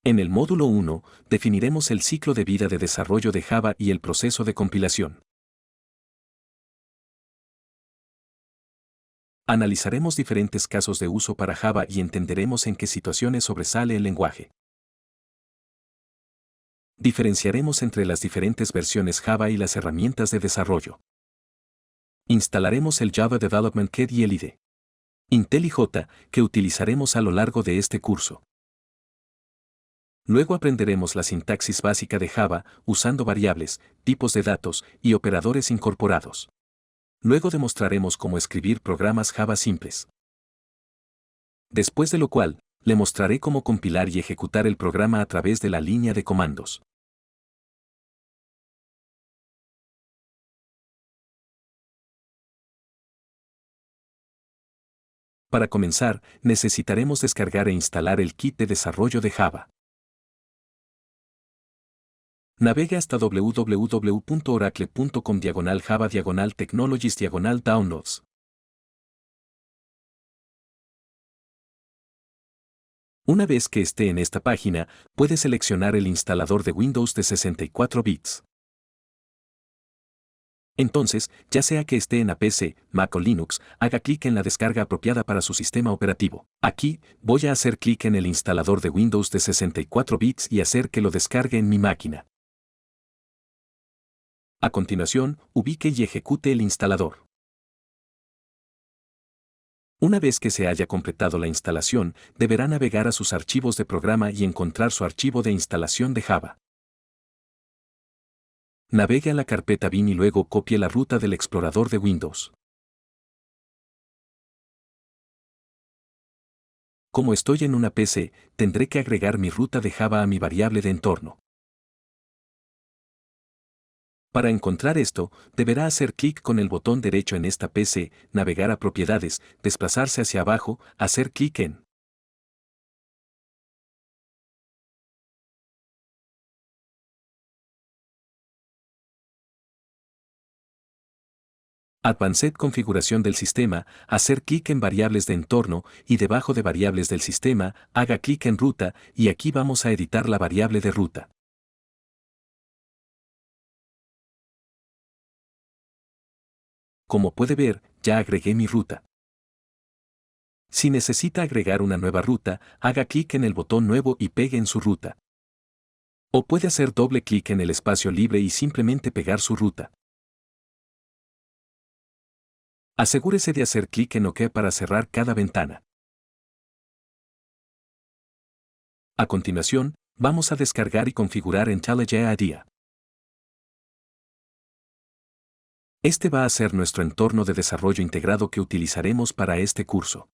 En el módulo 1, definiremos el ciclo de vida de desarrollo de Java y el proceso de compilación. Analizaremos diferentes casos de uso para Java y entenderemos en qué situaciones sobresale el lenguaje. Diferenciaremos entre las diferentes versiones Java y las herramientas de desarrollo. Instalaremos el Java Development Kit y el IDE IntelliJ, que utilizaremos a lo largo de este curso. Luego aprenderemos la sintaxis básica de Java, usando variables, tipos de datos y operadores incorporados. Luego demostraremos cómo escribir programas Java simples. Después de lo cual, le mostraré cómo compilar y ejecutar el programa a través de la línea de comandos. Para comenzar, necesitaremos descargar e instalar el kit de desarrollo de Java. Navegue hasta www.oracle.com/java/technologies/downloads. Una vez que esté en esta página, puede seleccionar el instalador de Windows de 64 bits. Entonces, ya sea que esté en la PC, Mac o Linux, haga clic en la descarga apropiada para su sistema operativo. Aquí, voy a hacer clic en el instalador de Windows de 64 bits y hacer que lo descargue en mi máquina. A continuación, ubique y ejecute el instalador. Una vez que se haya completado la instalación, deberá navegar a sus archivos de programa y encontrar su archivo de instalación de Java. Navegue a la carpeta bin y luego copie la ruta del explorador de Windows. Como estoy en una PC, tendré que agregar mi ruta de Java a mi variable de entorno. Para encontrar esto, deberá hacer clic con el botón derecho en esta PC, navegar a Propiedades, desplazarse hacia abajo, hacer clic en Advanced Configuración del sistema, hacer clic en Variables de entorno y debajo de Variables del sistema, haga clic en Ruta y aquí vamos a editar la variable de ruta. Como puede ver, ya agregué mi ruta. Si necesita agregar una nueva ruta, haga clic en el botón Nuevo y pegue en su ruta. O puede hacer doble clic en el espacio libre y simplemente pegar su ruta. Asegúrese de hacer clic en OK para cerrar cada ventana. A continuación, vamos a descargar y configurar IntelliJ IDEA. Este va a ser nuestro entorno de desarrollo integrado que utilizaremos para este curso.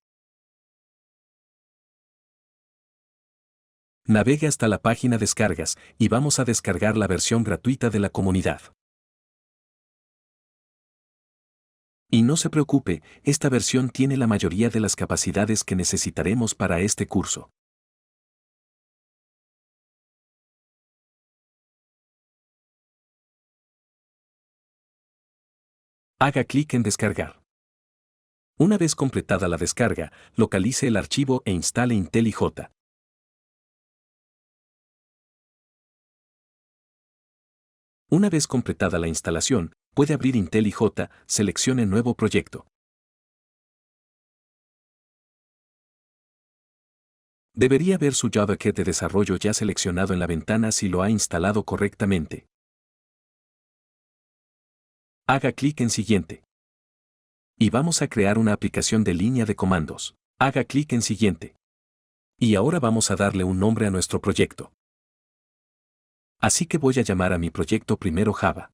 Navegue hasta la página Descargas y vamos a descargar la versión gratuita de la comunidad. Y no se preocupe, esta versión tiene la mayoría de las capacidades que necesitaremos para este curso. Haga clic en Descargar. Una vez completada la descarga, localice el archivo e instale IntelliJ. Una vez completada la instalación, puede abrir IntelliJ, seleccione Nuevo proyecto. Debería ver su Java Kit de desarrollo ya seleccionado en la ventana si lo ha instalado correctamente. Haga clic en Siguiente. Y vamos a crear una aplicación de línea de comandos. Haga clic en Siguiente. Y ahora vamos a darle un nombre a nuestro proyecto. Así que voy a llamar a mi proyecto primero Java.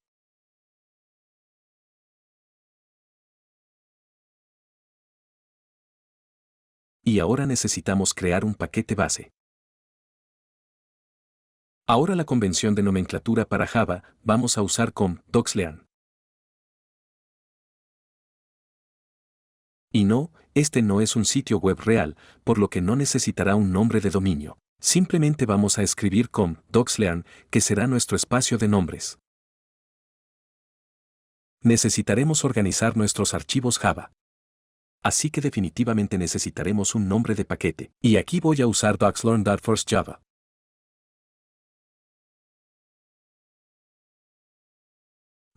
Y ahora necesitamos crear un paquete base. Ahora la convención de nomenclatura para Java, vamos a usar com docslearn. Y no, este no es un sitio web real, por lo que no necesitará un nombre de dominio. Simplemente vamos a escribir com docslearn, que será nuestro espacio de nombres. Necesitaremos organizar nuestros archivos Java. Así que definitivamente necesitaremos un nombre de paquete. Y aquí voy a usar docslearn.firstjava.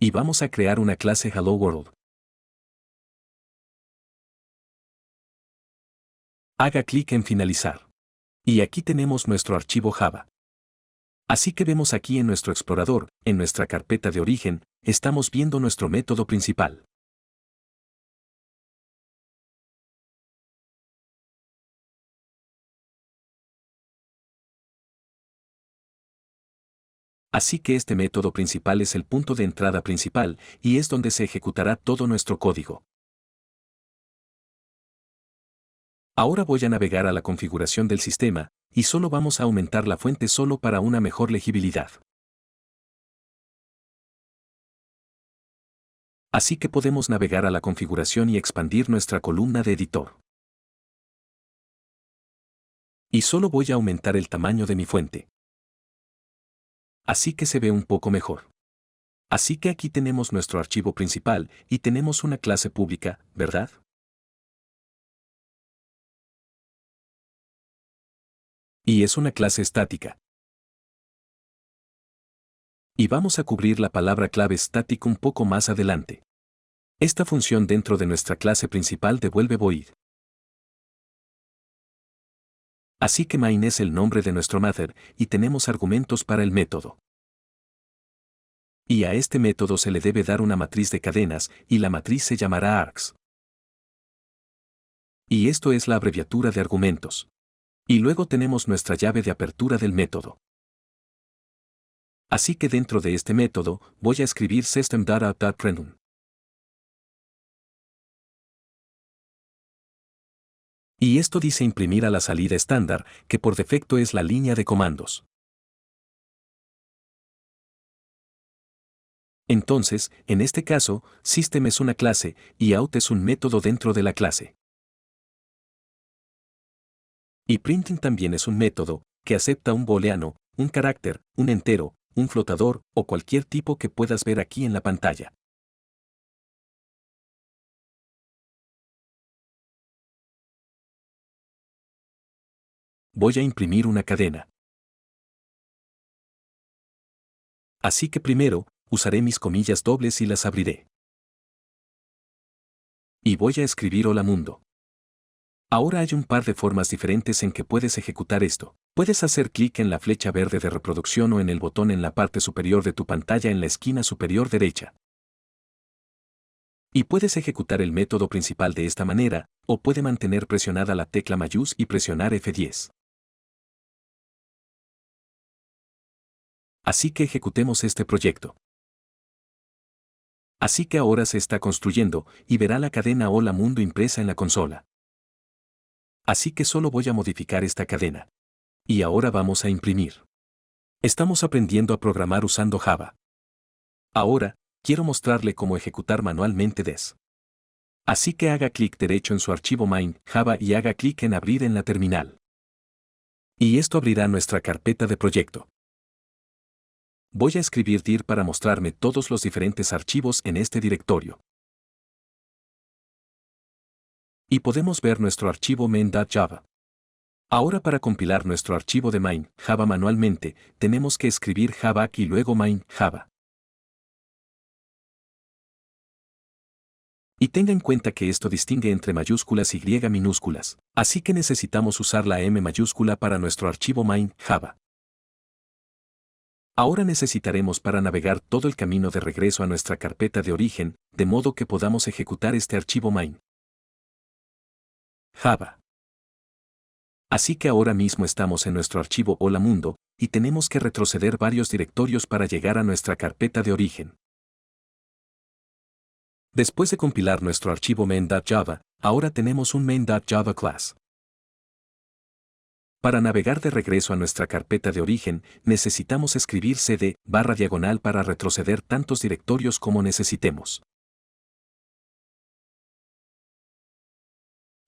Y vamos a crear una clase Hello World. Haga clic en Finalizar. Y aquí tenemos nuestro archivo Java. Así que vemos aquí en nuestro explorador, en nuestra carpeta de origen, estamos viendo nuestro método principal. Así que este método principal es el punto de entrada principal, y es donde se ejecutará todo nuestro código. Ahora voy a navegar a la configuración del sistema, y solo vamos a aumentar la fuente solo para una mejor legibilidad. Así que podemos navegar a la configuración y expandir nuestra columna de editor. Y solo voy a aumentar el tamaño de mi fuente. Así que se ve un poco mejor. Así que aquí tenemos nuestro archivo principal y tenemos una clase pública, ¿verdad? Y es una clase estática. Y vamos a cubrir la palabra clave static un poco más adelante. Esta función dentro de nuestra clase principal devuelve void. Así que main es el nombre de nuestro method y tenemos argumentos para el método. Y a este método se le debe dar una matriz de cadenas y la matriz se llamará args. Y esto es la abreviatura de argumentos. Y luego tenemos nuestra llave de apertura del método. Así que dentro de este método voy a escribir system.out.println. Y esto dice imprimir a la salida estándar, que por defecto es la línea de comandos. Entonces, en este caso, system es una clase y out es un método dentro de la clase. Y printing también es un método que acepta un booleano, un carácter, un entero, un flotador o cualquier tipo que puedas ver aquí en la pantalla. Voy a imprimir una cadena. Así que primero, usaré mis comillas dobles y las abriré. Y voy a escribir hola mundo. Ahora hay un par de formas diferentes en que puedes ejecutar esto. Puedes hacer clic en la flecha verde de reproducción o en el botón en la parte superior de tu pantalla en la esquina superior derecha. Y puedes ejecutar el método principal de esta manera, o puede mantener presionada la tecla mayús y presionar F10. Así que ejecutemos este proyecto. Así que ahora se está construyendo, y verá la cadena Hola Mundo impresa en la consola. Así que solo voy a modificar esta cadena. Y ahora vamos a imprimir. Estamos aprendiendo a programar usando Java. Ahora, quiero mostrarle cómo ejecutar manualmente des. Así que haga clic derecho en su archivo main, Java y haga clic en abrir en la terminal. Y esto abrirá nuestra carpeta de proyecto. Voy a escribir dir para mostrarme todos los diferentes archivos en este directorio. Y podemos ver nuestro archivo main.java. Ahora para compilar nuestro archivo de main, Java manualmente, tenemos que escribir java y luego main, Java. Y tenga en cuenta que esto distingue entre mayúsculas y minúsculas, así que necesitamos usar la M mayúscula para nuestro archivo main, Java. Ahora necesitaremos para navegar todo el camino de regreso a nuestra carpeta de origen, de modo que podamos ejecutar este archivo main. Java. Así que ahora mismo estamos en nuestro archivo Hola Mundo, y tenemos que retroceder varios directorios para llegar a nuestra carpeta de origen. Después de compilar nuestro archivo main.java, ahora tenemos un main.java class. Para navegar de regreso a nuestra carpeta de origen, necesitamos escribir cd // para retroceder tantos directorios como necesitemos.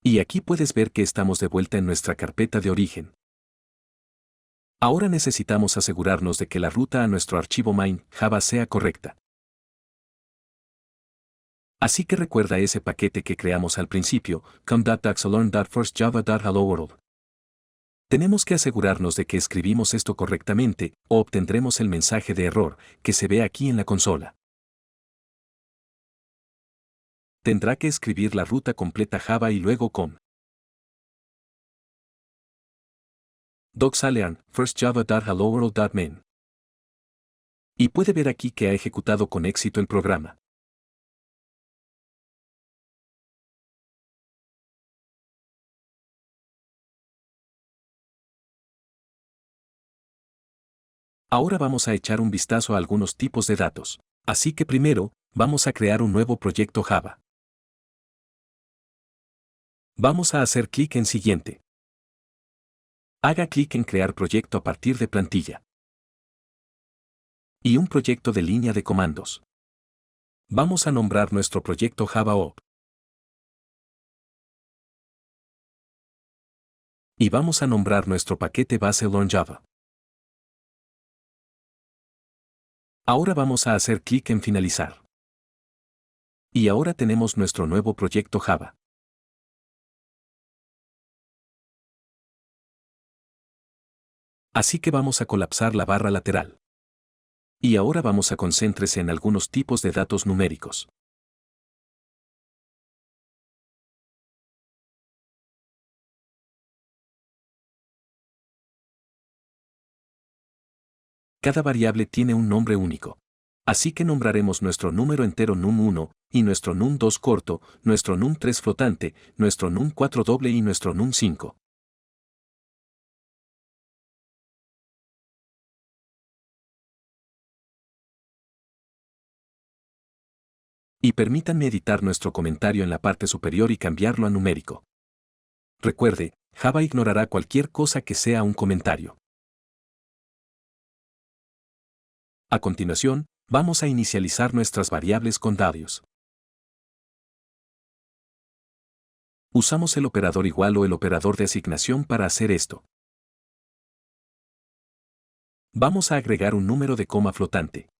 Y aquí puedes ver que estamos de vuelta en nuestra carpeta de origen. Ahora necesitamos asegurarnos de que la ruta a nuestro archivo main, Java sea correcta. Así que recuerda ese paquete que creamos al principio, com.daxalon.firstjava.helloworld. Tenemos que asegurarnos de que escribimos esto correctamente, o obtendremos el mensaje de error, que se ve aquí en la consola. tendrá que escribir la ruta completa Java y luego com. docs-learn first java.helloworld.main. Y puede ver aquí que ha ejecutado con éxito el programa. Ahora vamos a echar un vistazo a algunos tipos de datos. Así que primero, vamos a crear un nuevo proyecto Java. Vamos a hacer clic en Siguiente. Haga clic en Crear proyecto a partir de plantilla. Y un proyecto de línea de comandos. Vamos a nombrar nuestro proyecto Java OP. Y vamos a nombrar nuestro paquete base Learn Java. Ahora vamos a hacer clic en Finalizar. Y ahora tenemos nuestro nuevo proyecto Java. Así que vamos a colapsar la barra lateral. Y ahora vamos a concéntrese en algunos tipos de datos numéricos. Cada variable tiene un nombre único. Así que nombraremos nuestro número entero num1, y nuestro num2 corto, nuestro num3 flotante, nuestro num4 doble y nuestro num5. Y permítanme editar nuestro comentario en la parte superior y cambiarlo a numérico. Recuerde, Java ignorará cualquier cosa que sea un comentario. A continuación, vamos a inicializar nuestras variables con values. Usamos el operador igual o el operador de asignación para hacer esto. Vamos a agregar un número de coma flotante.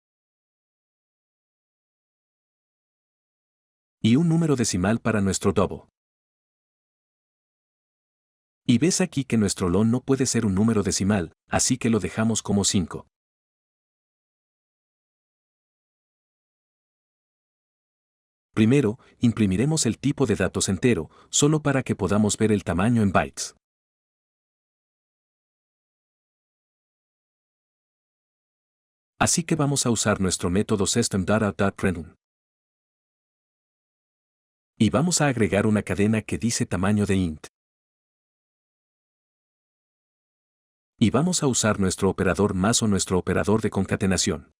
Y un número decimal para nuestro double. Y ves aquí que nuestro long no puede ser un número decimal, así que lo dejamos como 5. Primero, imprimiremos el tipo de datos entero, solo para que podamos ver el tamaño en bytes. Así que vamos a usar nuestro método system.out.println. Y vamos a agregar una cadena que dice tamaño de int. Y vamos a usar nuestro operador más o nuestro operador de concatenación.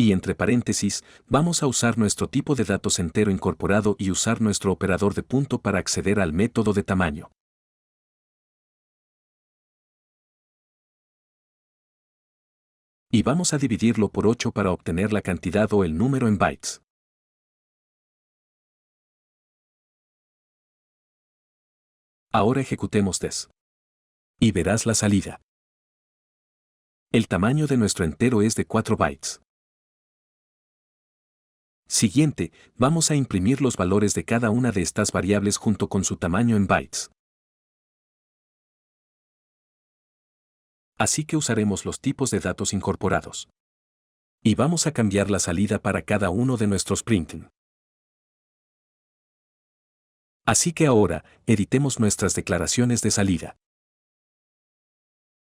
Y entre paréntesis, vamos a usar nuestro tipo de datos entero incorporado y usar nuestro operador de punto para acceder al método de tamaño. Y vamos a dividirlo por 8 para obtener la cantidad o el número en bytes. Ahora ejecutemos this. Y verás la salida. El tamaño de nuestro entero es de 4 bytes. Siguiente, vamos a imprimir los valores de cada una de estas variables junto con su tamaño en bytes. Así que usaremos los tipos de datos incorporados. Y vamos a cambiar la salida para cada uno de nuestros println. Así que ahora, editemos nuestras declaraciones de salida.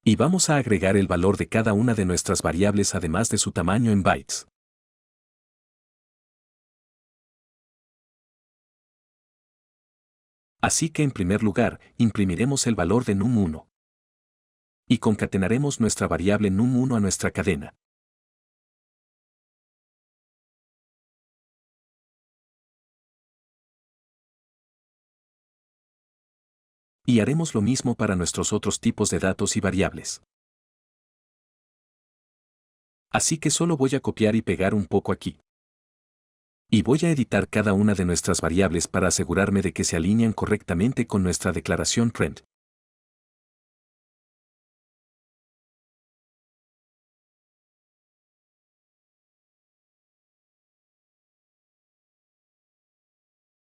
Y vamos a agregar el valor de cada una de nuestras variables además de su tamaño en bytes. Así que en primer lugar, imprimiremos el valor de num1. Y concatenaremos nuestra variable num1 a nuestra cadena. Y haremos lo mismo para nuestros otros tipos de datos y variables. Así que solo voy a copiar y pegar un poco aquí. Y voy a editar cada una de nuestras variables para asegurarme de que se alinean correctamente con nuestra declaración print.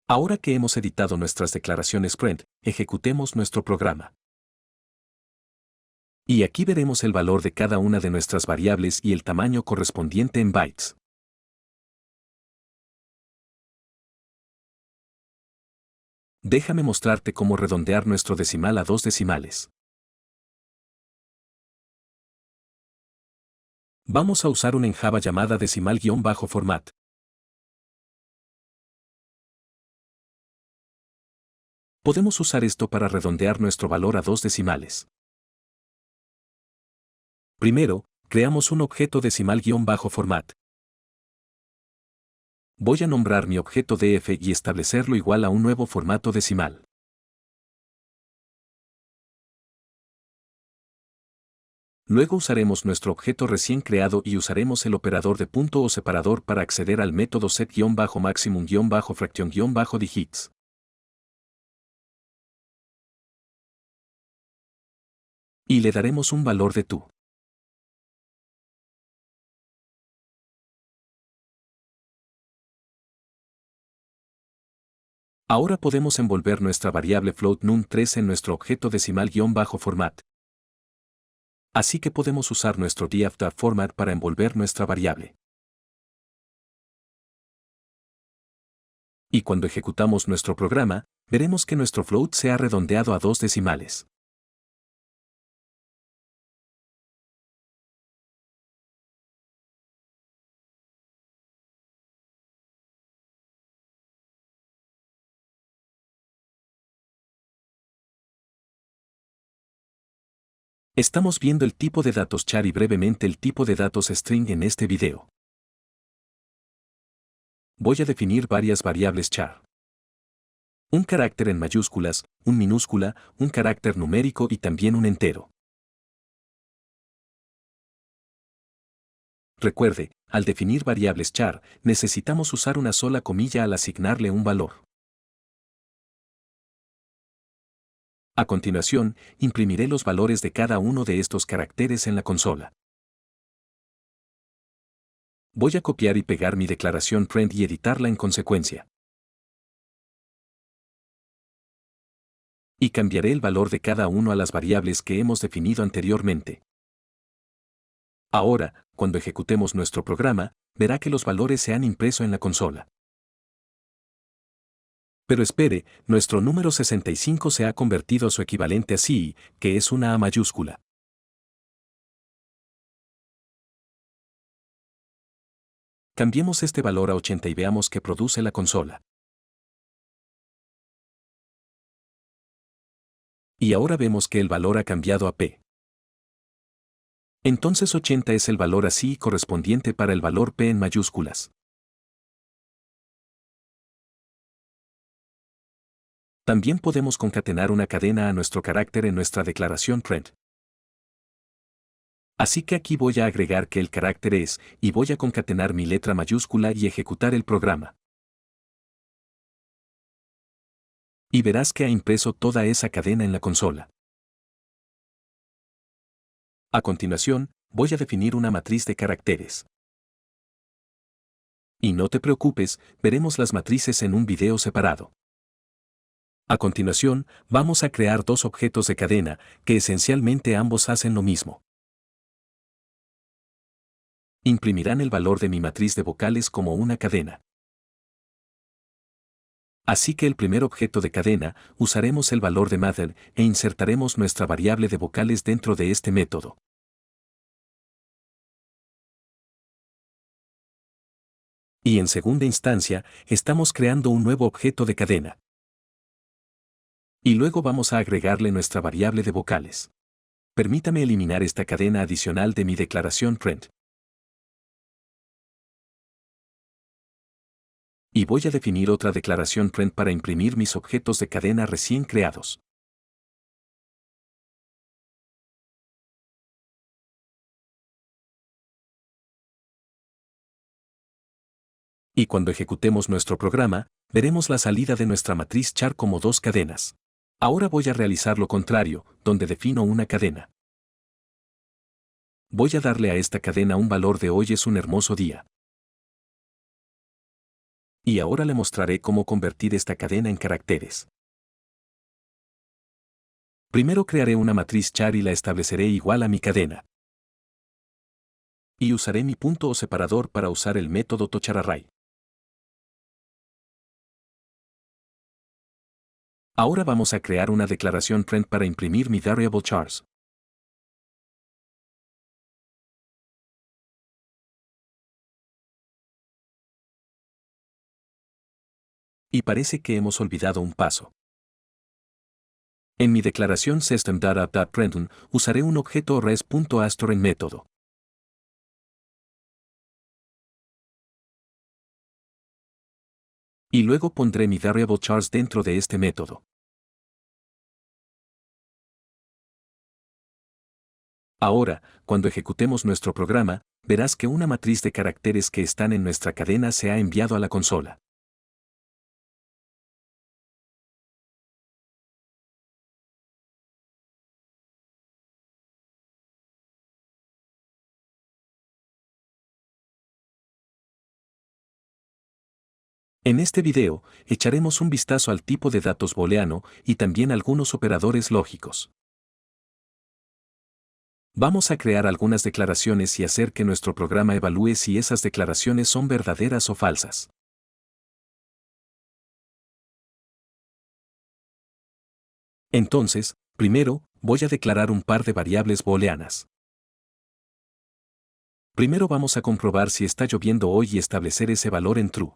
Ahora que hemos editado nuestras declaraciones print, ejecutemos nuestro programa. Y aquí veremos el valor de cada una de nuestras variables y el tamaño correspondiente en bytes. Déjame mostrarte cómo redondear nuestro decimal a 2 decimales. Vamos a usar una en Java llamada decimal-format. Podemos usar esto para redondear nuestro valor a 2 decimales. Primero, creamos un objeto decimal-format. Voy a nombrar mi objeto df y establecerlo igual a un nuevo formato decimal. Luego usaremos nuestro objeto recién creado y usaremos el operador de punto o separador para acceder al método set-maximum-fraction-digits. Y le daremos un valor de tu. Ahora podemos envolver nuestra variable float num3 en nuestro objeto decimal-format. Así que podemos usar nuestro df.format para envolver nuestra variable. Y cuando ejecutamos nuestro programa, veremos que nuestro float se ha redondeado a 2 decimales. Estamos viendo el tipo de datos char y brevemente el tipo de datos string en este video. Voy a definir varias variables char. Un carácter en mayúsculas, un minúscula, un carácter numérico y también un entero. Recuerde, al definir variables char, necesitamos usar una sola comilla al asignarle un valor. A continuación, imprimiré los valores de cada uno de estos caracteres en la consola. Voy a copiar y pegar mi declaración print y editarla en consecuencia. Y cambiaré el valor de cada uno a las variables que hemos definido anteriormente. Ahora, cuando ejecutemos nuestro programa, verá que los valores se han impreso en la consola. Pero espere, nuestro número 65 se ha convertido a su equivalente a CI, que es una A mayúscula. Cambiemos este valor a 80 y veamos qué produce la consola. Y ahora vemos que el valor ha cambiado a P. Entonces 80 es el valor así correspondiente para el valor P en mayúsculas. También podemos concatenar una cadena a nuestro carácter en nuestra declaración print. Así que aquí voy a agregar que el carácter es, y voy a concatenar mi letra mayúscula y ejecutar el programa. Y verás que ha impreso toda esa cadena en la consola. A continuación, voy a definir una matriz de caracteres. Y no te preocupes, veremos las matrices en un video separado. A continuación, vamos a crear dos objetos de cadena, que esencialmente ambos hacen lo mismo. Imprimirán el valor de mi matriz de vocales como una cadena. Así que el primer objeto de cadena, usaremos el valor de mother e insertaremos nuestra variable de vocales dentro de este método. Y en segunda instancia, estamos creando un nuevo objeto de cadena. Y luego vamos a agregarle nuestra variable de vocales. Permítame eliminar esta cadena adicional de mi declaración print. Y voy a definir otra declaración print para imprimir mis objetos de cadena recién creados. Y cuando ejecutemos nuestro programa, veremos la salida de nuestra matriz char como dos cadenas. Ahora voy a realizar lo contrario, donde defino una cadena. Voy a darle a esta cadena un valor de hoy es un hermoso día. Y ahora le mostraré cómo convertir esta cadena en caracteres. Primero crearé una matriz char y la estableceré igual a mi cadena. Y usaré mi punto o separador para usar el método toCharArray. Ahora vamos a crear una declaración print para imprimir mi variable chars. Y parece que hemos olvidado un paso. En mi declaración system.out.println usaré un objeto res.astor en método. Y luego pondré mi variable chars dentro de este método. Ahora, cuando ejecutemos nuestro programa, verás que una matriz de caracteres que están en nuestra cadena se ha enviado a la consola. En este video, echaremos un vistazo al tipo de datos booleano y también algunos operadores lógicos. Vamos a crear algunas declaraciones y hacer que nuestro programa evalúe si esas declaraciones son verdaderas o falsas. Entonces, primero, voy a declarar un par de variables booleanas. Primero vamos a comprobar si está lloviendo hoy y establecer ese valor en true.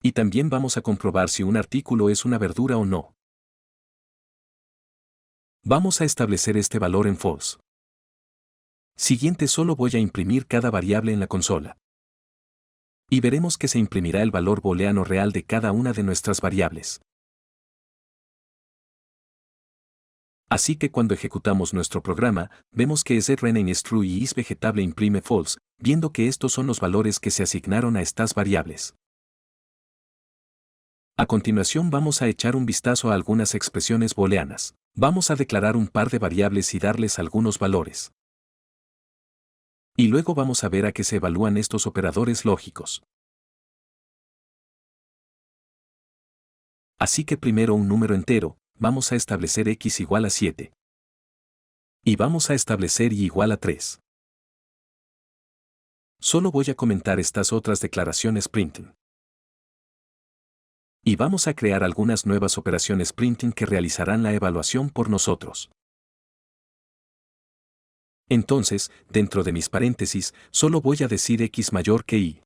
Y también vamos a comprobar si un artículo es una verdura o no. Vamos a establecer este valor en false. Siguiente, solo voy a imprimir cada variable en la consola. Y veremos que se imprimirá el valor booleano real de cada una de nuestras variables. Así que cuando ejecutamos nuestro programa, vemos que setRename es true y isVegetable imprime false, viendo que estos son los valores que se asignaron a estas variables. A continuación vamos a echar un vistazo a algunas expresiones booleanas. Vamos a declarar un par de variables y darles algunos valores. Y luego vamos a ver a qué se evalúan estos operadores lógicos. Así que primero un número entero, vamos a establecer x igual a 7. Y vamos a establecer y igual a 3. Solo voy a comentar estas otras declaraciones printing. Y vamos a crear algunas nuevas operaciones printing que realizarán la evaluación por nosotros. Entonces, dentro de mis paréntesis, solo voy a decir x mayor que y.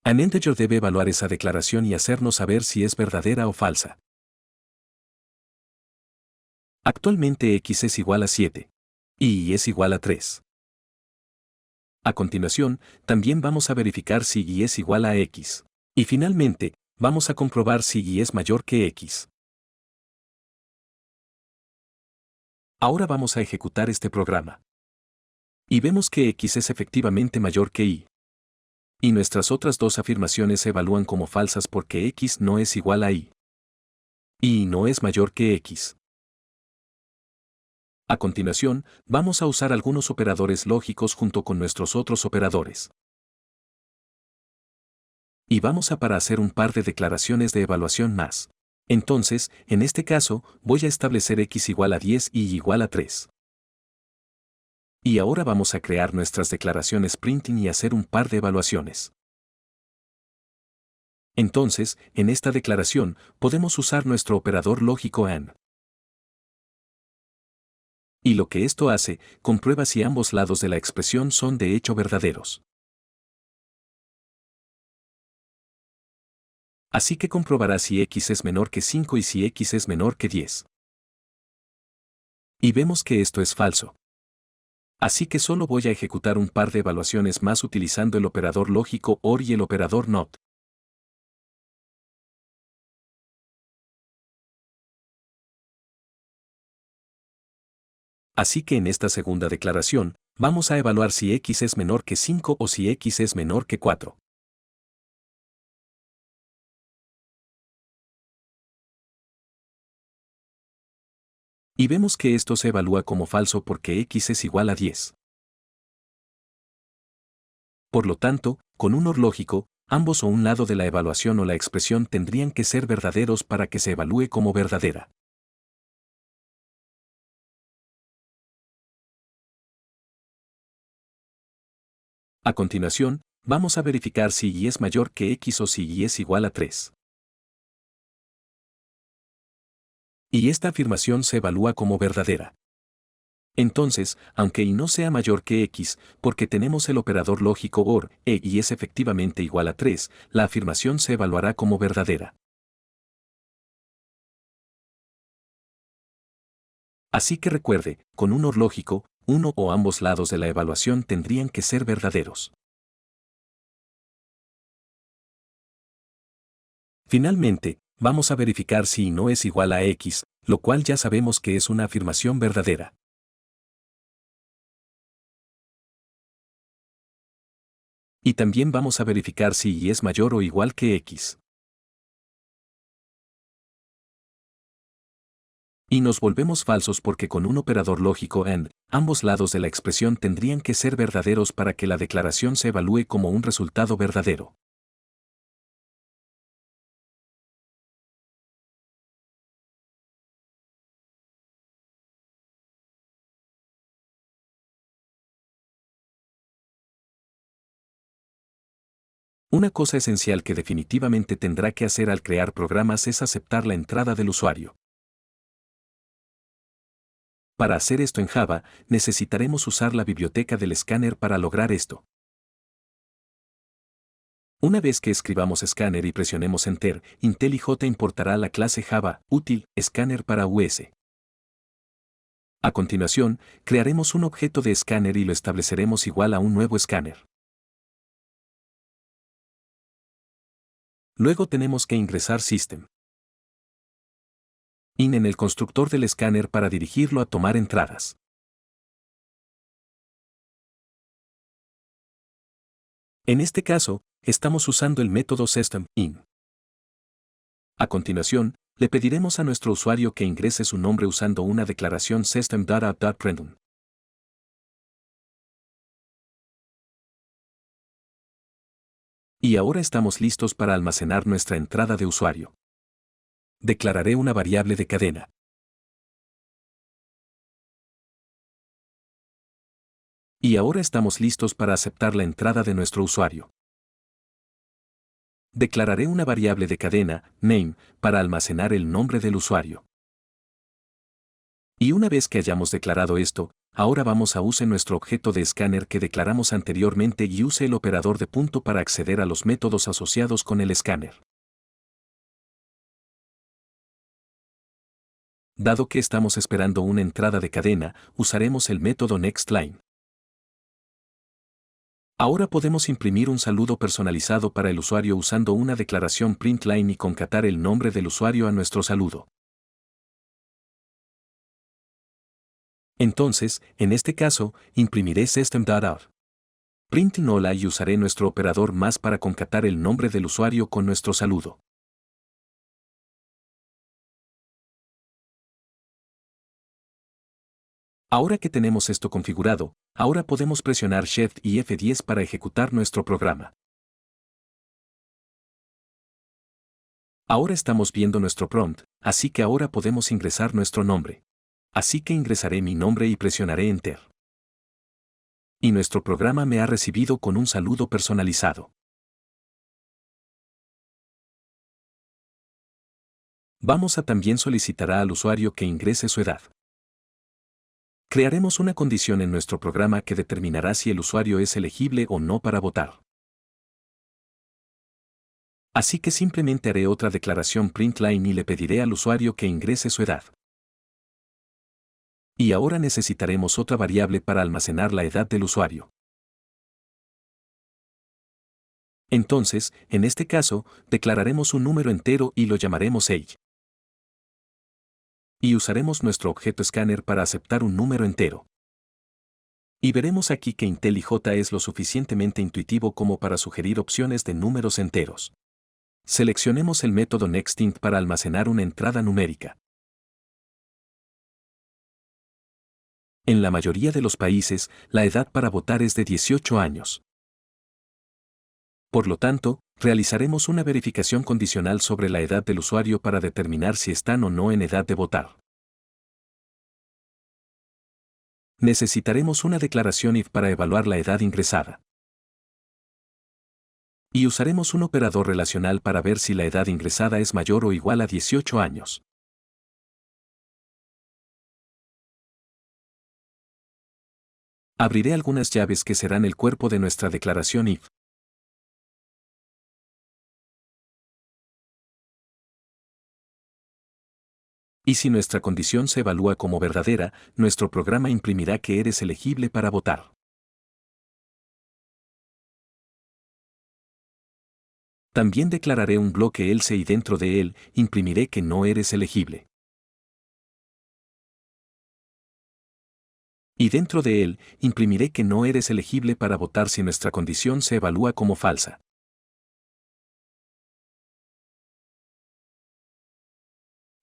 An integer debe evaluar esa declaración y hacernos saber si es verdadera o falsa. Actualmente x es igual a 7. Y es igual a 3. A continuación, también vamos a verificar si y es igual a x. Y finalmente, vamos a comprobar si y es mayor que x. Ahora vamos a ejecutar este programa. Y vemos que x es efectivamente mayor que y. Y nuestras otras dos afirmaciones se evalúan como falsas porque x no es igual a y. Y no es mayor que x. A continuación, vamos a usar algunos operadores lógicos junto con nuestros otros operadores. Y vamos a para hacer un par de declaraciones de evaluación más. Entonces, en este caso, voy a establecer x igual a 10 y igual a 3. Y ahora vamos a crear nuestras declaraciones printing y hacer un par de evaluaciones. Entonces, en esta declaración, podemos usar nuestro operador lógico AND. Y lo que esto hace, comprueba si ambos lados de la expresión son de hecho verdaderos. Así que comprobará si x es menor que 5 y si x es menor que 10. Y vemos que esto es falso. Así que solo voy a ejecutar un par de evaluaciones más utilizando el operador lógico OR y el operador NOT. Así que en esta segunda declaración, vamos a evaluar si x es menor que 5 o si x es menor que 4. Y vemos que esto se evalúa como falso porque x es igual a 10. Por lo tanto, con un OR lógico, ambos o un lado de la evaluación o la expresión tendrían que ser verdaderos para que se evalúe como verdadera. A continuación, Vamos a verificar si y es mayor que x o si y es igual a 3. Y esta afirmación se evalúa como verdadera. Entonces, aunque y no sea mayor que x, porque tenemos el operador lógico OR, y es efectivamente igual a 3, la afirmación se evaluará como verdadera. Así que recuerde, con un OR lógico, uno o ambos lados de la evaluación tendrían que ser verdaderos. Finalmente, vamos a verificar si y no es igual a x, lo cual ya sabemos que es una afirmación verdadera. Y también vamos a verificar si y es mayor o igual que x. Y nos volvemos falsos porque con un operador lógico AND, ambos lados de la expresión tendrían que ser verdaderos para que la declaración se evalúe como un resultado verdadero. Una cosa esencial que definitivamente tendrá que hacer al crear programas es aceptar la entrada del usuario. Para hacer esto en Java, necesitaremos usar la biblioteca del escáner para lograr esto. Una vez que escribamos scanner y presionemos Enter, IntelliJ importará la clase Java útil scanner para US. A continuación, crearemos un objeto de escáner y lo estableceremos igual a un nuevo escáner. Luego tenemos que ingresar System in en el constructor del escáner para dirigirlo a tomar entradas. En este caso, estamos usando el método system_in. A continuación, le pediremos a nuestro usuario que ingrese su nombre usando una declaración system.out.println. Y ahora estamos listos para almacenar nuestra entrada de usuario. Declararé una variable de cadena. Y ahora estamos listos para aceptar la entrada de nuestro usuario. Declararé una variable de cadena, name, para almacenar el nombre del usuario. Y una vez que hayamos declarado esto, ahora vamos a use nuestro objeto de escáner que declaramos anteriormente y use el operador de punto para acceder a los métodos asociados con el escáner. Dado que estamos esperando una entrada de cadena, usaremos el método nextLine. Ahora podemos imprimir un saludo personalizado para el usuario usando una declaración println y concatar el nombre del usuario a nuestro saludo. Entonces, en este caso, imprimiré system.out. Print hola y usaré nuestro operador más para concatar el nombre del usuario con nuestro saludo. Ahora que tenemos esto configurado, ahora podemos presionar Shift y F10 para ejecutar nuestro programa. Ahora estamos viendo nuestro prompt, así que ahora podemos ingresar nuestro nombre. Así que ingresaré mi nombre y presionaré Enter. Y nuestro programa me ha recibido con un saludo personalizado. Vamos a también solicitará al usuario que ingrese su edad. Crearemos una condición en nuestro programa que determinará si el usuario es elegible o no para votar. Así que simplemente haré otra declaración println y le pediré al usuario que ingrese su edad. Y ahora necesitaremos otra variable para almacenar la edad del usuario. Entonces, en este caso, declararemos un número entero y lo llamaremos age. Y usaremos nuestro objeto scanner para aceptar un número entero. Y veremos aquí que IntelliJ es lo suficientemente intuitivo como para sugerir opciones de números enteros. Seleccionemos el método nextInt para almacenar una entrada numérica. En la mayoría de los países, la edad para votar es de 18 años. Por lo tanto, realizaremos una verificación condicional sobre la edad del usuario para determinar si están o no en edad de votar. Necesitaremos una declaración if para evaluar la edad ingresada. Y usaremos un operador relacional para ver si la edad ingresada es mayor o igual a 18 años. Abriré algunas llaves que serán el cuerpo de nuestra declaración if. Y si nuestra condición se evalúa como verdadera, nuestro programa imprimirá que eres elegible para votar. También declararé un bloque else y dentro de él, imprimiré que no eres elegible. Y dentro de él, imprimiré que no eres elegible para votar si nuestra condición se evalúa como falsa.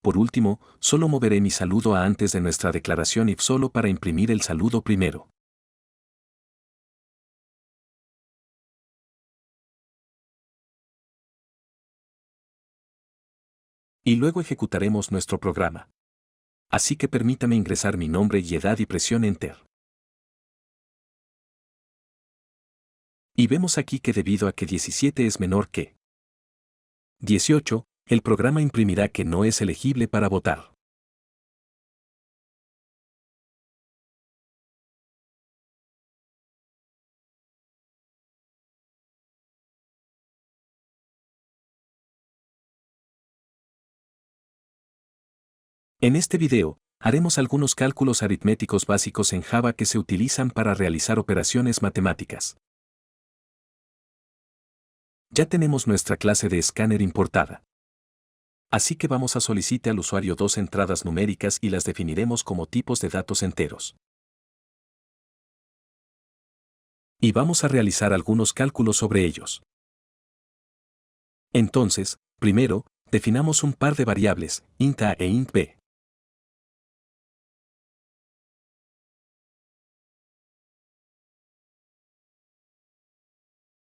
Por último, solo moveré mi saludo a antes de nuestra declaración if solo para imprimir el saludo primero. Y luego ejecutaremos nuestro programa. Así que permítame ingresar mi nombre y edad y presione Enter. Y vemos aquí que debido a que 17 es menor que 18, el programa imprimirá que no es elegible para votar. En este video, haremos algunos cálculos aritméticos básicos en Java que se utilizan para realizar operaciones matemáticas. Ya tenemos nuestra clase de escáner importada. Así que vamos a solicitar al usuario dos entradas numéricas y las definiremos como tipos de datos enteros. Y vamos a realizar algunos cálculos sobre ellos. Entonces, primero, definamos un par de variables, int a e int b.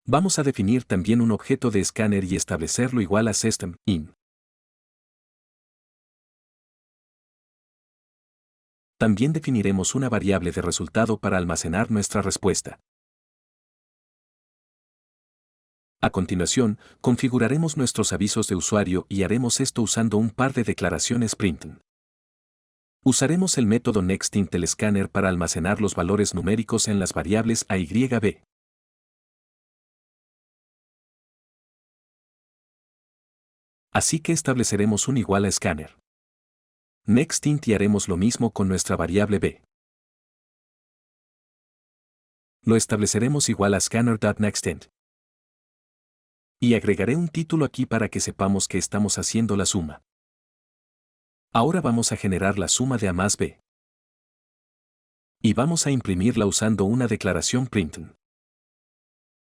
Vamos a definir también un objeto de escáner y establecerlo igual a system.in. También definiremos una variable de resultado para almacenar nuestra respuesta. A continuación, configuraremos nuestros avisos de usuario y haremos esto usando un par de declaraciones print. Usaremos el método nextInt del escáner para almacenar los valores numéricos en las variables a y b. Así que estableceremos un igual a escáner. NextInt y haremos lo mismo con nuestra variable b. Lo estableceremos igual a scanner.nextInt. Y agregaré un título aquí para que sepamos que estamos haciendo la suma. Ahora vamos a generar la suma de a más b. Y vamos a imprimirla usando una declaración print.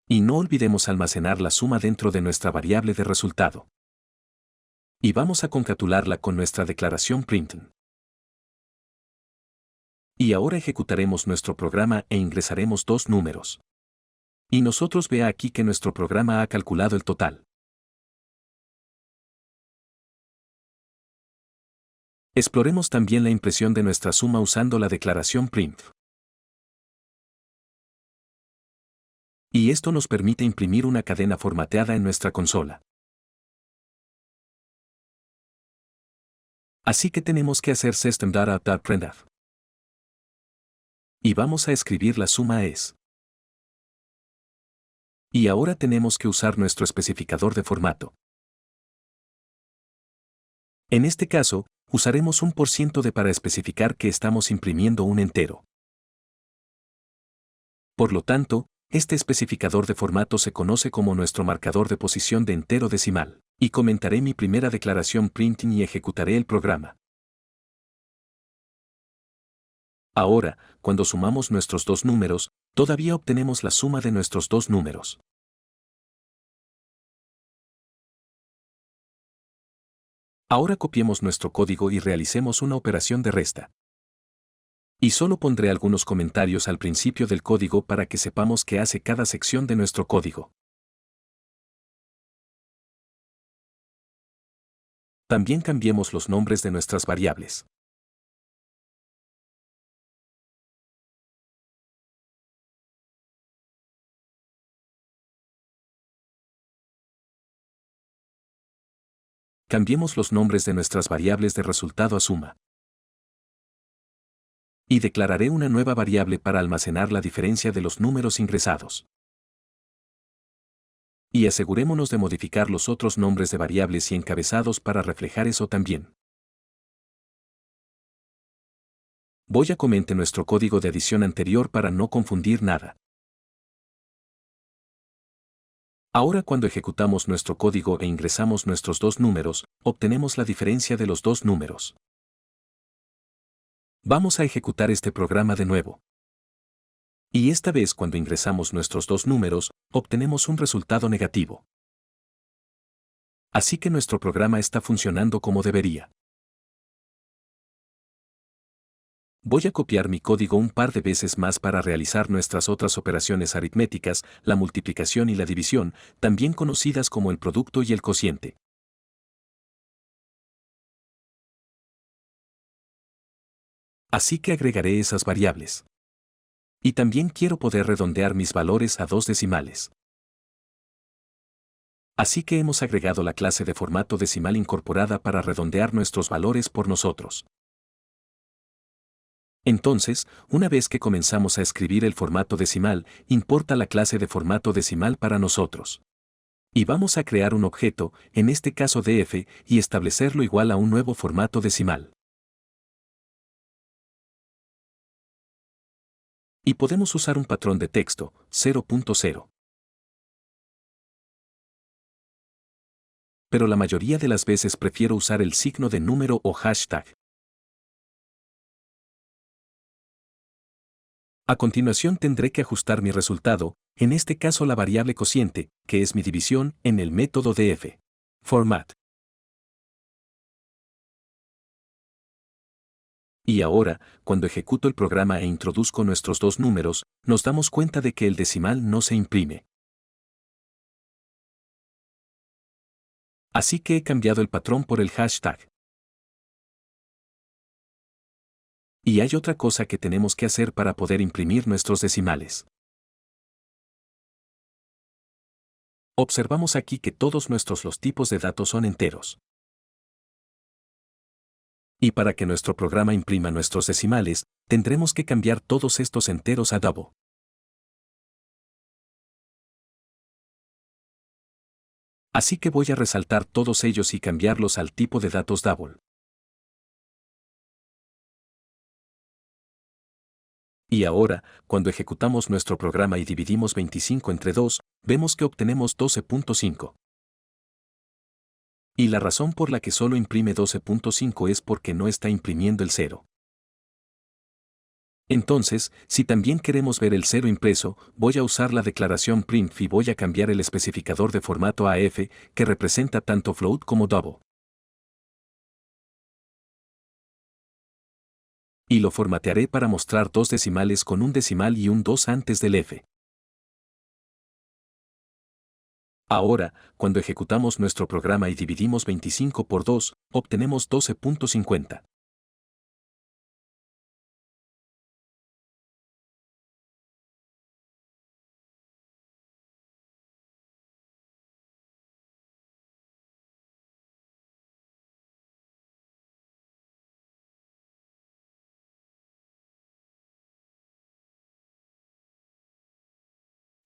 Y no olvidemos almacenar la suma dentro de nuestra variable de resultado. Y vamos a concatenarla con nuestra declaración print. Y ahora ejecutaremos nuestro programa e ingresaremos dos números. Y nosotros vea aquí que nuestro programa ha calculado el total. Exploremos también la impresión de nuestra suma usando la declaración print. Y esto nos permite imprimir una cadena formateada en nuestra consola. Así que tenemos que hacer system.out.printf. Y vamos a escribir la suma es. Y ahora tenemos que usar nuestro especificador de formato. En este caso, usaremos un % para especificar que estamos imprimiendo un entero. Por lo tanto, este especificador de formato se conoce como nuestro marcador de posición de entero decimal. Y comentaré mi primera declaración printing y ejecutaré el programa. Ahora, cuando sumamos nuestros dos números, todavía obtenemos la suma de nuestros dos números. Ahora copiemos nuestro código y realicemos una operación de resta. Y solo pondré algunos comentarios al principio del código para que sepamos qué hace cada sección de nuestro código. También cambiemos los nombres de nuestras variables. Cambiemos los nombres de nuestras variables de resultado a suma. Y declararé una nueva variable para almacenar la diferencia de los números ingresados. Y asegurémonos de modificar los otros nombres de variables y encabezados para reflejar eso también. Voy a comentar nuestro código de adición anterior para no confundir nada. Ahora cuando ejecutamos nuestro código e ingresamos nuestros dos números, obtenemos la diferencia de los dos números. Vamos a ejecutar este programa de nuevo. Y esta vez cuando ingresamos nuestros dos números, obtenemos un resultado negativo. Así que nuestro programa está funcionando como debería. Voy a copiar mi código un par de veces más para realizar nuestras otras operaciones aritméticas, la multiplicación y la división, también conocidas como el producto y el cociente. Así que agregaré esas variables. Y también quiero poder redondear mis valores a dos decimales. Así que hemos agregado la clase de formato decimal incorporada para redondear nuestros valores por nosotros. Entonces, una vez que comenzamos a escribir el formato decimal, importa la clase de formato decimal para nosotros. Y vamos a crear un objeto, en este caso df, y establecerlo igual a un nuevo formato decimal. Y podemos usar un patrón de texto, 0.0. Pero la mayoría de las veces prefiero usar el signo de número o hashtag. A continuación tendré que ajustar mi resultado, en este caso la variable cociente, que es mi división, en el método df. Format. Y ahora, cuando ejecuto el programa e introduzco nuestros dos números, nos damos cuenta de que el decimal no se imprime. Así que he cambiado el patrón por el hashtag. Y hay otra cosa que tenemos que hacer para poder imprimir nuestros decimales. Observamos aquí que todos los tipos de datos son enteros. Y para que nuestro programa imprima nuestros decimales, tendremos que cambiar todos estos enteros a double. Así que voy a resaltar todos ellos y cambiarlos al tipo de datos double. Y ahora, cuando ejecutamos nuestro programa y dividimos 25 entre 2, vemos que obtenemos 12.5. Y la razón por la que solo imprime 12.5 es porque no está imprimiendo el 0. Entonces, si también queremos ver el 0 impreso, voy a usar la declaración printf y voy a cambiar el especificador de formato a f, que representa tanto float como double. Y lo formatearé para mostrar dos decimales con un decimal y un 2 antes del f. Ahora, cuando ejecutamos nuestro programa y dividimos 25 por 2, obtenemos 12.50.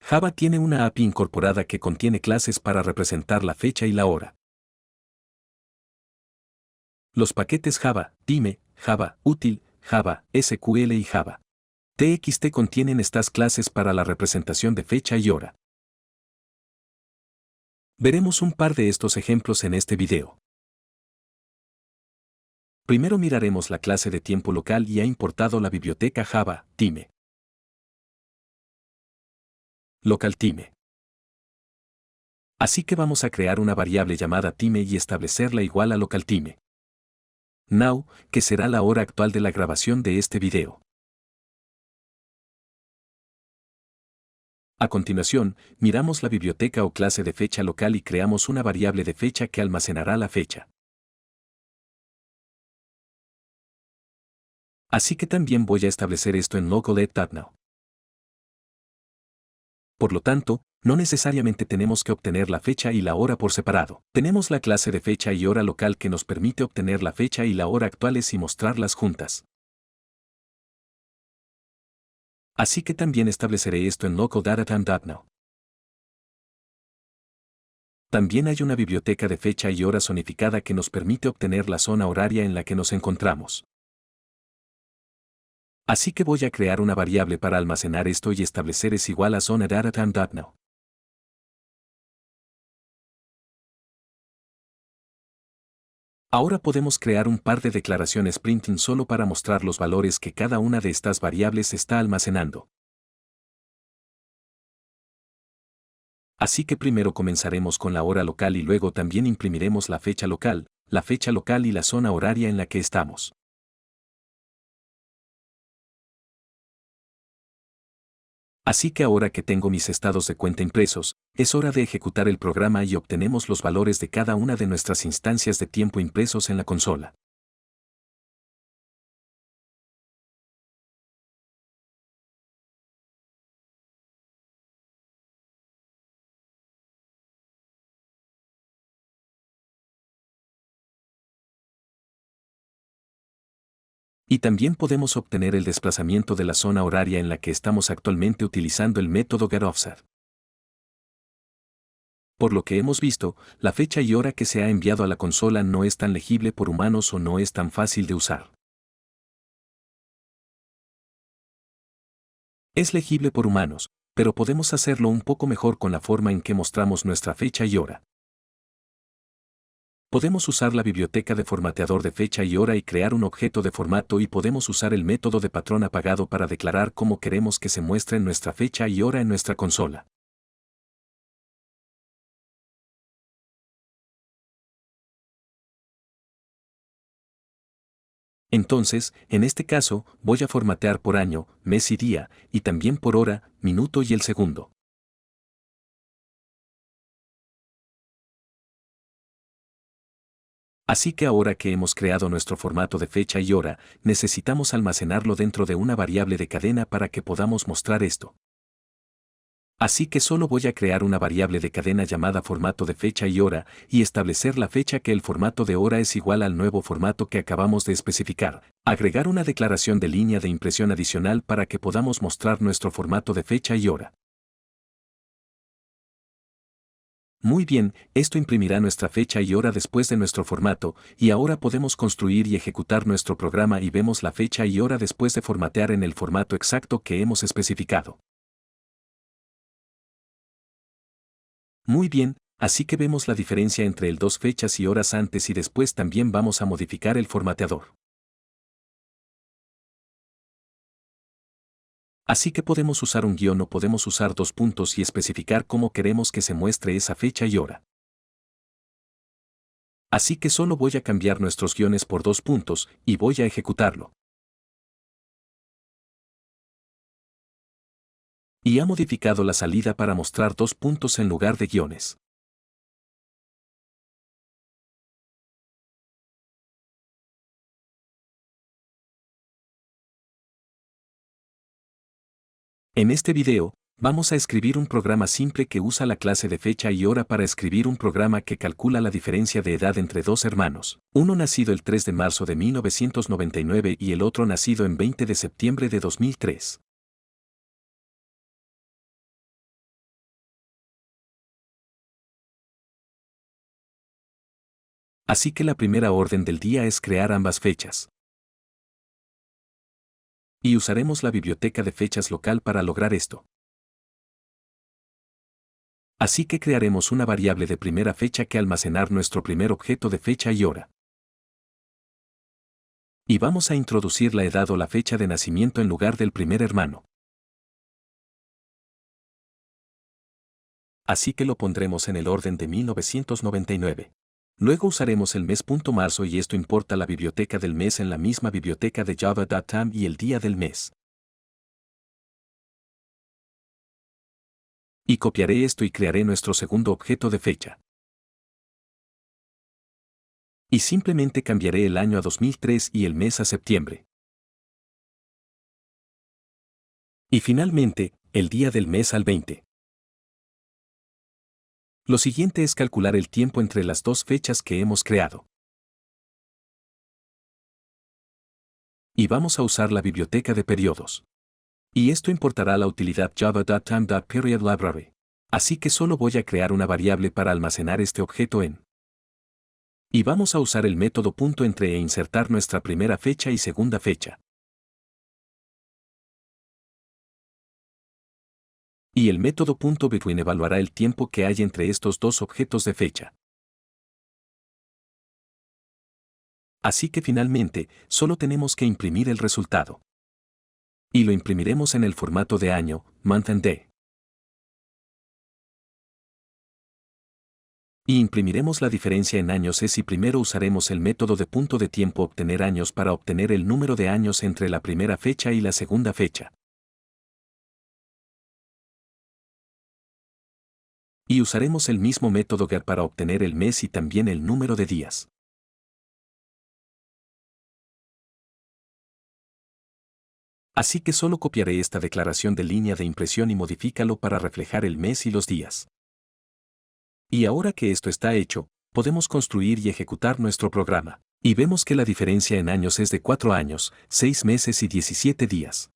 Java tiene una API incorporada que contiene clases para representar la fecha y la hora. Los paquetes Java, Time, Java, Util, Java, SQL y Java TXT contienen estas clases para la representación de fecha y hora. Veremos un par de estos ejemplos en este video. Primero miraremos la clase de tiempo local y ha importado la biblioteca Java, Time. Local Time. Así que vamos a crear una variable llamada time y establecerla igual a local time. Now, que será la hora actual de la grabación de este video. A continuación, miramos la biblioteca o clase de fecha local y creamos una variable de fecha que almacenará la fecha. Así que también voy a establecer esto en local@now. Por lo tanto, No necesariamente tenemos que obtener la fecha y la hora por separado. Tenemos la clase de fecha y hora local que nos permite obtener la fecha y la hora actuales y mostrarlas juntas. Así que también estableceré esto en localDataTime.now. También hay una biblioteca de fecha y hora zonificada que nos permite obtener la zona horaria en la que nos encontramos. Así que voy a crear una variable para almacenar esto y establecer es igual a zonaDataTime.now. Ahora podemos crear un par de declaraciones printing solo para mostrar los valores que cada una de estas variables está almacenando. Así que primero comenzaremos con la hora local y luego también imprimiremos la fecha local y la zona horaria en la que estamos. Así que ahora que tengo mis estados de cuenta impresos, es hora de ejecutar el programa y obtenemos los valores de cada una de nuestras instancias de tiempo impresos en la consola. Y también podemos obtener el desplazamiento de la zona horaria en la que estamos actualmente utilizando el método getOffset. Por lo que hemos visto, la fecha y hora que se ha enviado a la consola no es tan legible por humanos o no es tan fácil de usar. Es legible por humanos, pero podemos hacerlo un poco mejor con la forma en que mostramos nuestra fecha y hora. Podemos usar la biblioteca de formateador de fecha y hora y crear un objeto de formato y podemos usar el método de patrón apagado para declarar cómo queremos que se muestre nuestra fecha y hora en nuestra consola. Entonces, en este caso, voy a formatear por año, mes y día, y también por hora, minuto y el segundo. Así que ahora que hemos creado nuestro formato de fecha y hora, necesitamos almacenarlo dentro de una variable de cadena para que podamos mostrar esto. Así que solo voy a crear una variable de cadena llamada formato de fecha y hora y establecer la fecha que el formato de hora es igual al nuevo formato que acabamos de especificar. Agregar una declaración de línea de impresión adicional para que podamos mostrar nuestro formato de fecha y hora. Muy bien, esto imprimirá nuestra fecha y hora después de nuestro formato, y ahora podemos construir y ejecutar nuestro programa y vemos la fecha y hora después de formatear en el formato exacto que hemos especificado. Muy bien, así que vemos la diferencia entre el dos fechas y horas antes y después también vamos a modificar el formateador. Así que podemos usar un guión o podemos usar dos puntos y especificar cómo queremos que se muestre esa fecha y hora. Así que solo voy a cambiar nuestros guiones por dos puntos y voy a ejecutarlo. Y ha modificado la salida para mostrar dos puntos en lugar de guiones. En este video, vamos a escribir un programa simple que usa la clase de fecha y hora para escribir un programa que calcula la diferencia de edad entre dos hermanos, uno nacido el 3 de marzo de 1999 y el otro nacido en 20 de septiembre de 2003. Así que la primera orden del día es crear ambas fechas. Y usaremos la biblioteca de fechas local para lograr esto. Así que crearemos una variable de primera fecha que almacenar nuestro primer objeto de fecha y hora. Y vamos a introducir la edad o la fecha de nacimiento en lugar del primer hermano. Así que lo pondremos en el orden de 1999. Luego usaremos el mes.marzo y esto importa la biblioteca del mes en la misma biblioteca de java.time y el día del mes. Y copiaré esto y crearé nuestro segundo objeto de fecha. Y simplemente cambiaré el año a 2003 y el mes a septiembre. Y finalmente, el día del mes al 20. Lo siguiente es calcular el tiempo entre las dos fechas que hemos creado. Y vamos a usar la biblioteca de periodos. Y esto importará la utilidad java.time.period_library. Así que solo voy a crear una variable para almacenar este objeto en. Y vamos a usar el método .entre e insertar nuestra primera fecha y segunda fecha. Y el método .between evaluará el tiempo que hay entre estos dos objetos de fecha. Así que finalmente, solo tenemos que imprimir el resultado. Y lo imprimiremos en el formato de año, month and day. Y imprimiremos la diferencia en años si primero usaremos el método de punto de tiempo obtener años para obtener el número de años entre la primera fecha y la segunda fecha. Y usaremos el mismo método get para obtener el mes y también el número de días. Así que solo copiaré esta declaración de línea de impresión y modifícalo para reflejar el mes y los días. Y ahora que esto está hecho, podemos construir y ejecutar nuestro programa. Y vemos que la diferencia en años es de 4 años, 6 meses y 17 días.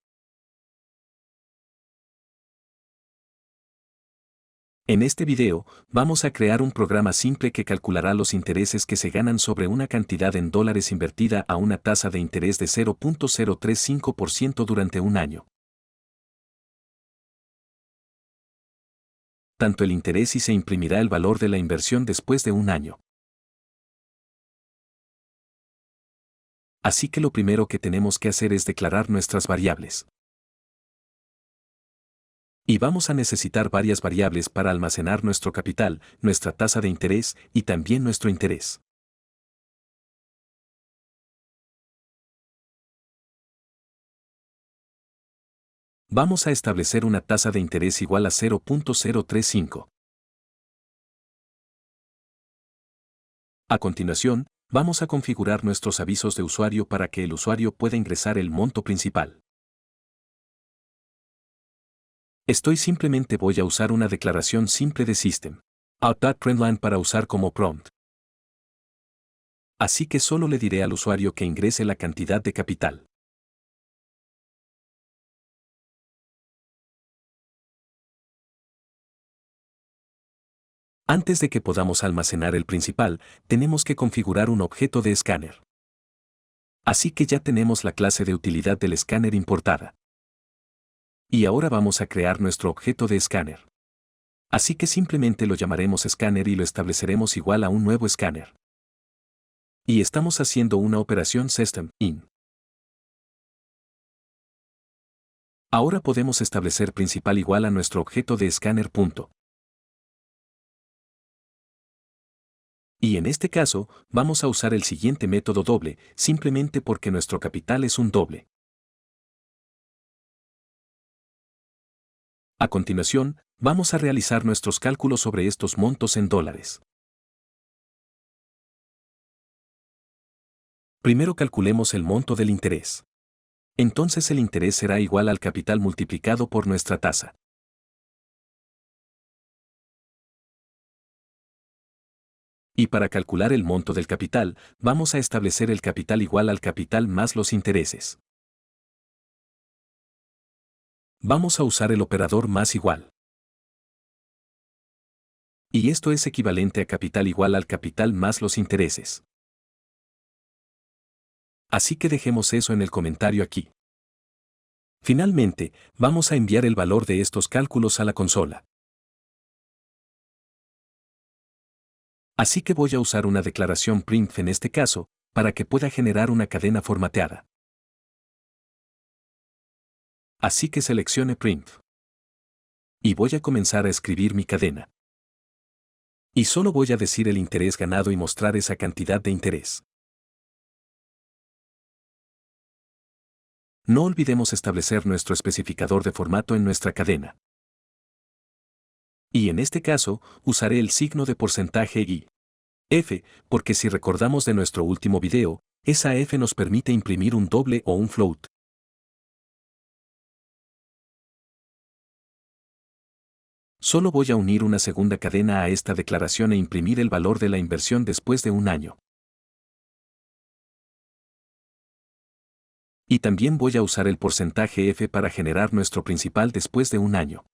En este video, vamos a crear un programa simple que calculará los intereses que se ganan sobre una cantidad en dólares invertida a una tasa de interés de 0.035% durante un año. Tanto el interés y se imprimirá el valor de la inversión después de un año. Así que lo primero que tenemos que hacer es declarar nuestras variables. Y vamos a necesitar varias variables para almacenar nuestro capital, nuestra tasa de interés y también nuestro interés. Vamos a establecer una tasa de interés igual a 0.035. A continuación, vamos a configurar nuestros avisos de usuario para que el usuario pueda ingresar el monto principal. Simplemente voy a usar una declaración simple de system out.println para usar como prompt. Así que solo le diré al usuario que ingrese la cantidad de capital. Antes de que podamos almacenar el principal, tenemos que configurar un objeto de escáner. Así que ya tenemos la clase de utilidad del escáner importada. Y ahora vamos a crear nuestro objeto de escáner. Así que simplemente lo llamaremos escáner y lo estableceremos igual a un nuevo escáner. Y estamos haciendo una operación system in. Ahora podemos establecer principal igual a nuestro objeto de escáner. Y en este caso, vamos a usar el siguiente método doble, simplemente porque nuestro capital es un doble. A continuación, vamos a realizar nuestros cálculos sobre estos montos en dólares. Primero calculemos el monto del interés. Entonces el interés será igual al capital multiplicado por nuestra tasa. Y para calcular el monto del capital, vamos a establecer el capital igual al capital más los intereses. Vamos a usar el operador más igual. Y esto es equivalente a capital igual al capital más los intereses. Así que dejemos eso en el comentario aquí. Finalmente, vamos a enviar el valor de estos cálculos a la consola. Así que voy a usar una declaración print en este caso, para que pueda generar una cadena formateada. Así que seleccione print. Y voy a comenzar a escribir mi cadena. Y solo voy a decir el interés ganado y mostrar esa cantidad de interés. No olvidemos establecer nuestro especificador de formato en nuestra cadena. Y en este caso, usaré el signo de porcentaje y F, porque si recordamos de nuestro último video, esa F nos permite imprimir un doble o un float. Solo voy a unir una segunda cadena a esta declaración e imprimir el valor de la inversión después de un año. Y también voy a usar el porcentaje F para generar nuestro principal después de un año.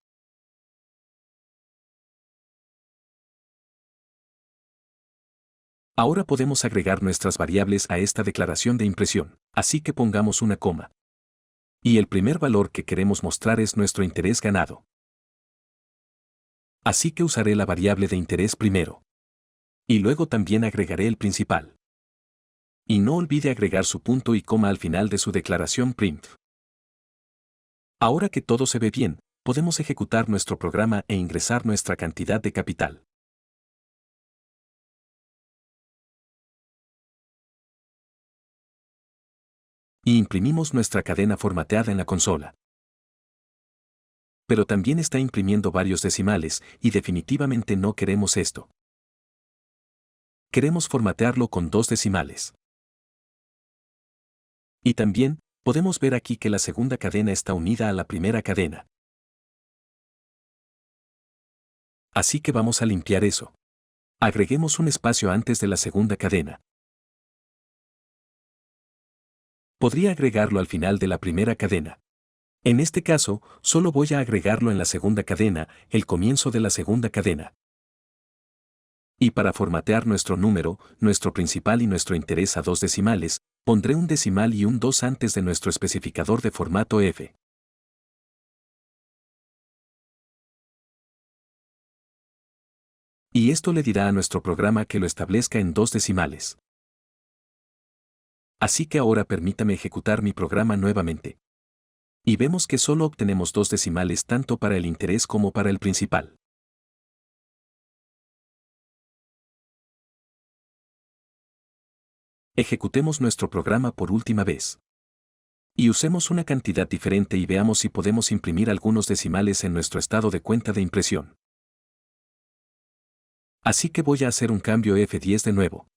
Ahora podemos agregar nuestras variables a esta declaración de impresión, así que pongamos una coma. Y el primer valor que queremos mostrar es nuestro interés ganado. Así que usaré la variable de interés primero. Y luego también agregaré el principal. Y no olvide agregar su punto y coma al final de su declaración print. Ahora que todo se ve bien, podemos ejecutar nuestro programa e ingresar nuestra cantidad de capital. Y imprimimos nuestra cadena formateada en la consola. Pero también está imprimiendo varios decimales, y definitivamente no queremos esto. Queremos formatearlo con 2 decimales. Y también, podemos ver aquí que la segunda cadena está unida a la primera cadena. Así que vamos a limpiar eso. Agreguemos un espacio antes de la segunda cadena. Podría agregarlo al final de la primera cadena. En este caso, solo voy a agregarlo en la segunda cadena, el comienzo de la segunda cadena. Y para formatear nuestro número, nuestro principal y nuestro interés a 2 decimales, pondré un decimal y un 2 antes de nuestro especificador de formato F. Y esto le dirá a nuestro programa que lo establezca en 2 decimales. Así que ahora permítame ejecutar mi programa nuevamente. Y vemos que solo obtenemos 2 decimales tanto para el interés como para el principal. Ejecutemos nuestro programa por última vez. Y usemos una cantidad diferente y veamos si podemos imprimir algunos decimales en nuestro estado de cuenta de impresión. Así que voy a hacer un cambio F10 de nuevo.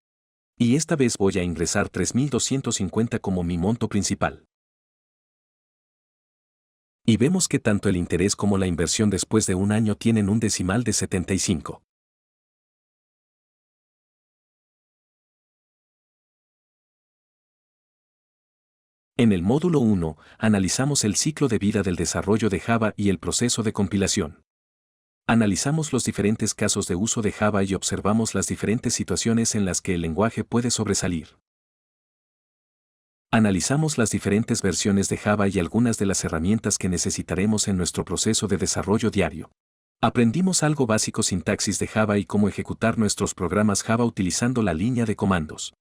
Y esta vez voy a ingresar 3.250 como mi monto principal. Y vemos que tanto el interés como la inversión después de un año tienen un decimal de 75. En el módulo 1, analizamos el ciclo de vida del desarrollo de Java y el proceso de compilación. Analizamos los diferentes casos de uso de Java y observamos las diferentes situaciones en las que el lenguaje puede sobresalir. Analizamos las diferentes versiones de Java y algunas de las herramientas que necesitaremos en nuestro proceso de desarrollo diario. Aprendimos algo básico sintaxis de Java y cómo ejecutar nuestros programas Java utilizando la línea de comandos.